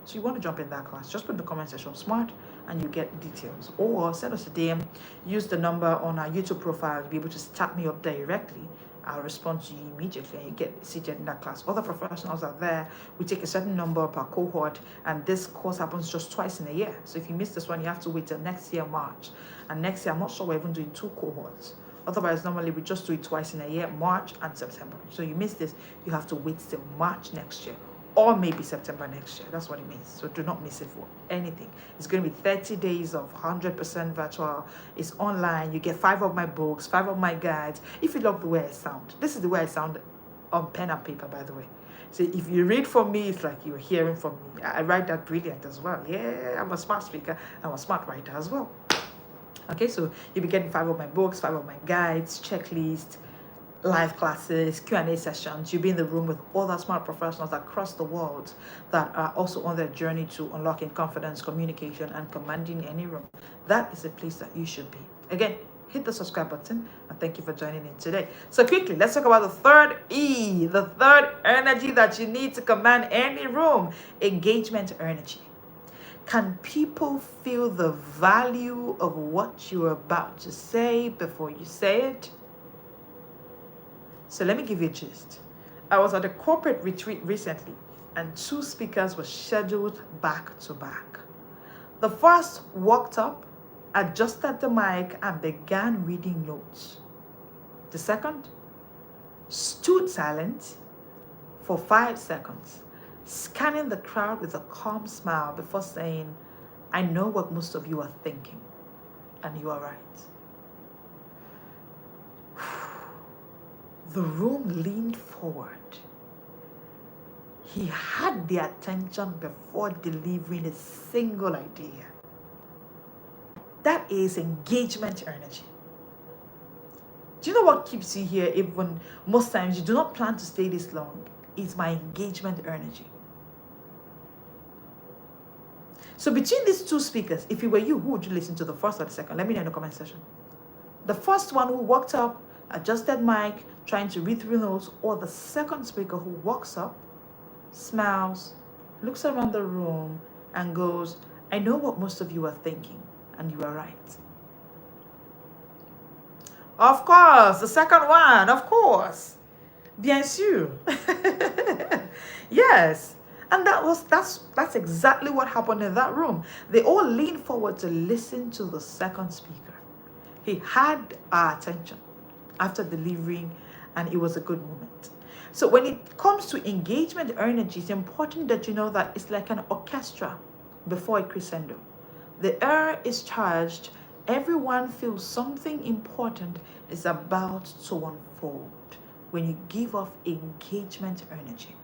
So you want to jump in that class, just put in the comment section smart and you get details. Or send us a DM, use the number on our YouTube profile to be able to tap me up directly. I'll respond to you immediately and you get seated in that class. Other professionals are there. We take a certain number per cohort and this course happens just twice in a year. So if you miss this one, you have to wait till next year, March. And next year, I'm not sure we're even doing 2 cohorts. Otherwise, normally we just do it twice in a year, March and September. So you miss this, you have to wait till March next year. Or maybe September next year. That's what it means. So do not miss it for anything. It's going to be 30 days of 100% virtual. It's online. You get 5 of my books, 5 of my guides. If you love the way I sound, this is the way I sound on pen and paper, by the way. So if you read from me, it's like you're hearing from me. I write that brilliant as well. Yeah, I'm a smart speaker. I'm a smart writer as well. Okay, so you'll be getting 5 of my books, 5 of my guides, checklists, live classes, Q&A sessions. You'll be in the room with other smart professionals across the world that are also on their journey to unlocking confidence, communication, and commanding any room. That is a place that you should be. Again, hit the subscribe button and thank you for joining in today. So quickly, let's talk about the third E, the third energy that you need to command any room: engagement energy. Can people feel the value of what you're about to say before you say it? So let me give you a gist. I was at a corporate retreat recently and 2 speakers were scheduled back to back. The first walked up, adjusted the mic and began reading notes. The second stood silent for 5 seconds, scanning the crowd with a calm smile before saying, "I know what most of you are thinking, and you are right." The room leaned forward. He had their attention before delivering a single idea. That is engagement energy. Do you know what keeps you here even most times you do not plan to stay this long? It's my engagement energy. So between these 2 speakers, if it were you, who would you listen to, the first or the second? Let me know in the comment section. The first one who walked up, adjusted mic, trying to read through notes, or the second speaker who walks up, smiles, looks around the room and goes, "I know what most of you are thinking, and you are right." Of course, the second one, of course. Bien sûr. Yes. And that's exactly what happened in that room. They all leaned forward to listen to the second speaker. He had our attention after delivering, and it was a good moment. So when it comes to engagement energy, it's important that you know that it's like an orchestra before a crescendo. The air is charged. Everyone feels something important is about to unfold when you give off engagement energy.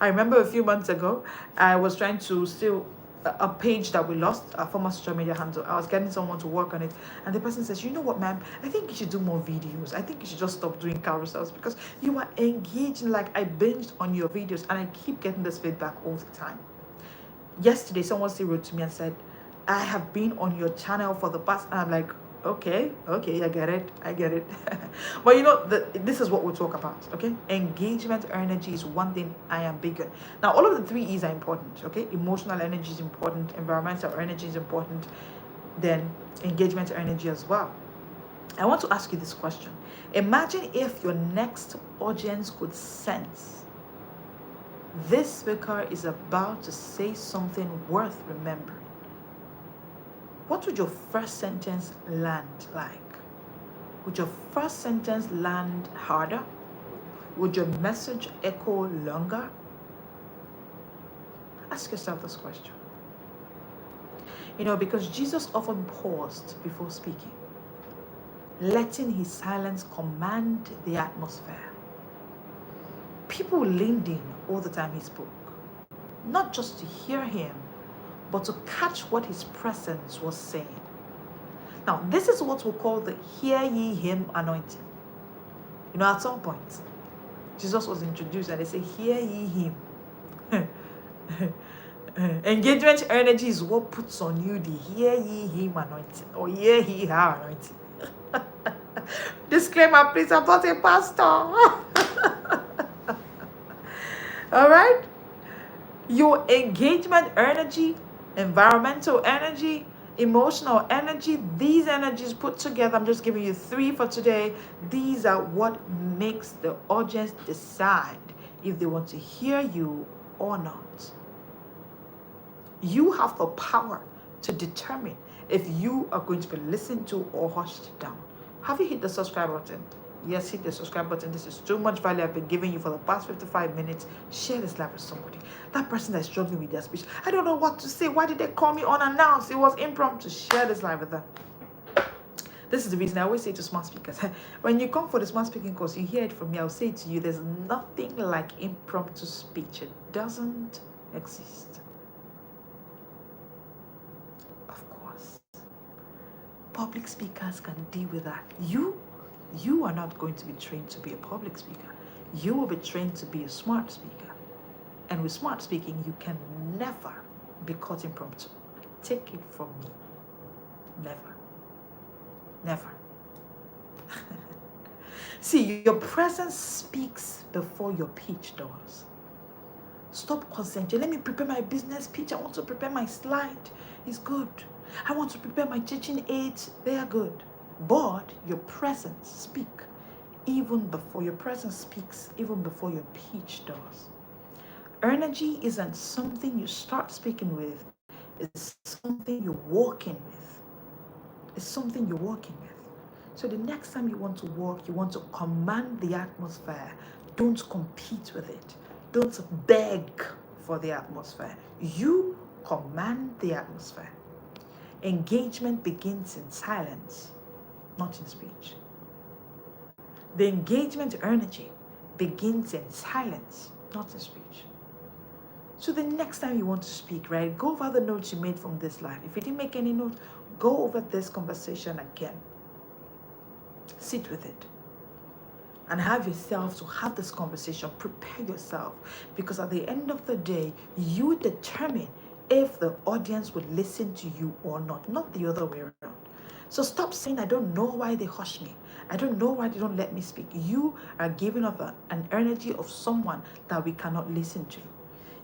I remember a few months ago, I was trying to steal a page that we lost, a former social media handle. I was getting someone to work on it, and the person says, "You know what, ma'am? I think you should do more videos. I think you should just stop doing carousels because you are engaging. Like, I binged on your videos," and I keep getting this feedback all the time. Yesterday, someone still wrote to me and said, "I have been on your channel for the past," and I'm like, okay, I get it. But you know, this is what we'll talk about, okay? Engagement energy is one thing I am big on. Now, all of the 3 E's are important, okay? Emotional energy is important, environmental energy is important, then engagement energy as well. I want to ask you this question. Imagine if your next audience could sense this speaker is about to say something worth remembering. What would your first sentence land like? Would your first sentence land harder? Would your message echo longer? Ask yourself this question. Because Jesus often paused before speaking, letting his silence command the atmosphere. People leaned in all the time he spoke, not just to hear him, but to catch what his presence was saying. Now, this is what we call the hear ye him anointing. At some point, Jesus was introduced and they say, hear ye him. Engagement energy is what puts on you the hear ye him anointing or hear ye her anointing. Disclaimer, please, I'm not a pastor. All right? Your engagement energy, environmental energy, emotional energy, these energies put together, I'm just giving you 3 for today. These are what makes the audience decide if they want to hear you or not. You have the power to determine if you are going to be listened to or hushed down. Have you hit the subscribe button? Yes, hit the subscribe button. This is too much value I've been giving you for the past 55 minutes. Share this live with somebody. That person that's struggling with their speech. I don't know what to say. Why did they call me unannounced? It was impromptu. Share this live with them. This is the reason I always say to smart speakers, when you come for the smart speaking course, you hear it from me, I'll say to you, there's nothing like impromptu speech. It doesn't exist. Of course, public speakers can deal with that. You are not going to be trained to be a public speaker. You will be trained to be a smart speaker. And with smart speaking, you can never be caught impromptu. Take it from me. Never. Never. See, your presence speaks before your pitch does. Stop concentrating. Let me prepare my business pitch. I want to prepare my slide. It's good. I want to prepare my teaching aids. They are good. But your presence speaks even before your presence speaks, even before your pitch does. Energy isn't something you start speaking with. It's something you're walking with. It's something you're walking with. So the next time you want to walk, you want to command the atmosphere. Don't compete with it. Don't beg for the atmosphere. You command the atmosphere. Engagement begins in silence, not in speech. The engagement energy begins in silence, not in speech. So the next time you want to speak, right, go over the notes you made from this live. If you didn't make any notes, go over this conversation again. Sit with it. And have yourself to have this conversation. Prepare yourself. Because at the end of the day, you determine if the audience would listen to you or not the other way around. So stop saying, I don't know why they hush me. I don't know why they don't let me speak. You are giving off an energy of someone that we cannot listen to.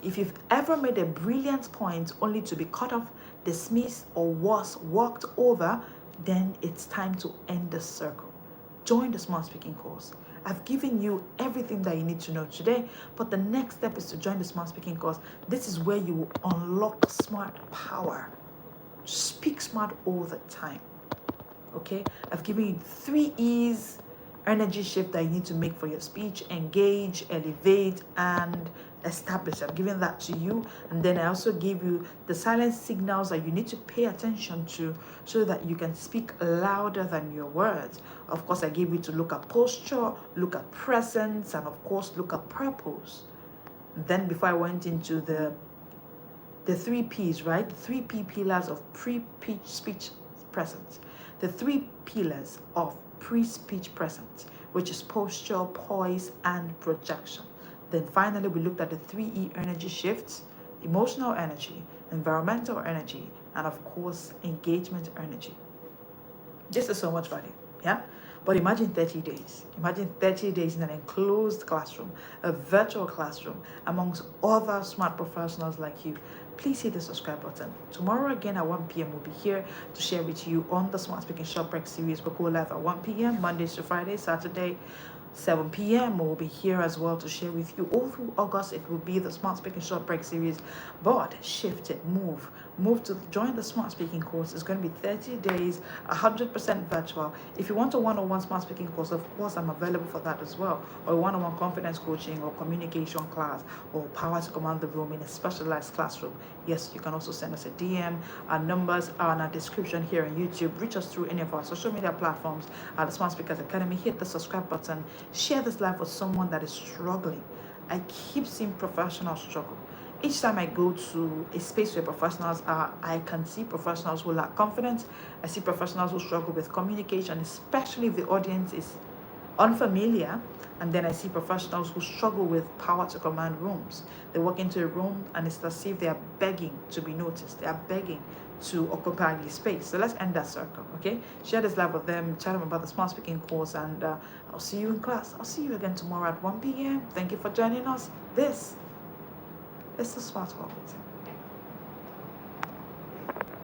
If you've ever made a brilliant point only to be cut off, dismissed, or worse, walked over, then it's time to end the circle. Join the Smart Speaking course. I've given you everything that you need to know today, but the next step is to join the Smart Speaking course. This is where you will unlock smart power. Speak smart all the time. Okay? I've given you 3 E's energy shift that you need to make for your speech: engage, elevate, and establish. I've given that to you. And then I also gave you the silent signals that you need to pay attention to so that you can speak louder than your words. Of course, I gave you to look at posture, look at presence, and of course, look at purpose. Then before I went into the 3 P's, right? The 3 P pillars of pre-pitch speech presence. The 3 pillars of pre-speech presence, which is posture, poise, and projection. Then finally, we looked at the 3 E energy shifts: emotional energy, environmental energy, and of course, engagement energy. This is so much value, yeah? But imagine 30 days. Imagine 30 days in an enclosed classroom, a virtual classroom, amongst other smart professionals like you. Please hit the subscribe button. Tomorrow again at 1 p.m. we'll be here to share with you on the Smart Speaking Short Break series. We'll go live at 1 p.m. Mondays to Fridays, Saturday 7 p.m. We'll be here as well to share with you. All through August, it will be the Smart Speaking Short Break series, but shift it, move to join the Smart Speaking course. It's going to be 30 days, 100% virtual. If you want a one-on-one Smart Speaking course, of course, I'm available for that as well, or one-on-one confidence coaching or communication class or power to command the room in a specialized classroom. Yes, you can also send us a DM. Our numbers are in our description here on YouTube. Reach us through any of our social media platforms at the Smart Speakers Academy. Hit the subscribe button. Share this live with someone that is struggling. I keep seeing professionals struggle. Each time I go to a space where professionals are, I can see professionals who lack confidence. I see professionals who struggle with communication, especially if the audience is unfamiliar. And then I see professionals who struggle with power to command rooms. They walk into a room and it's as if they are begging to be noticed. They are begging to occupy the space. So let's end that circle, okay? Share this live with them, tell them about the smart speaking course, and I'll see you in class. I'll see you again tomorrow at 1 p.m. Thank you for joining us. This is the Smart World.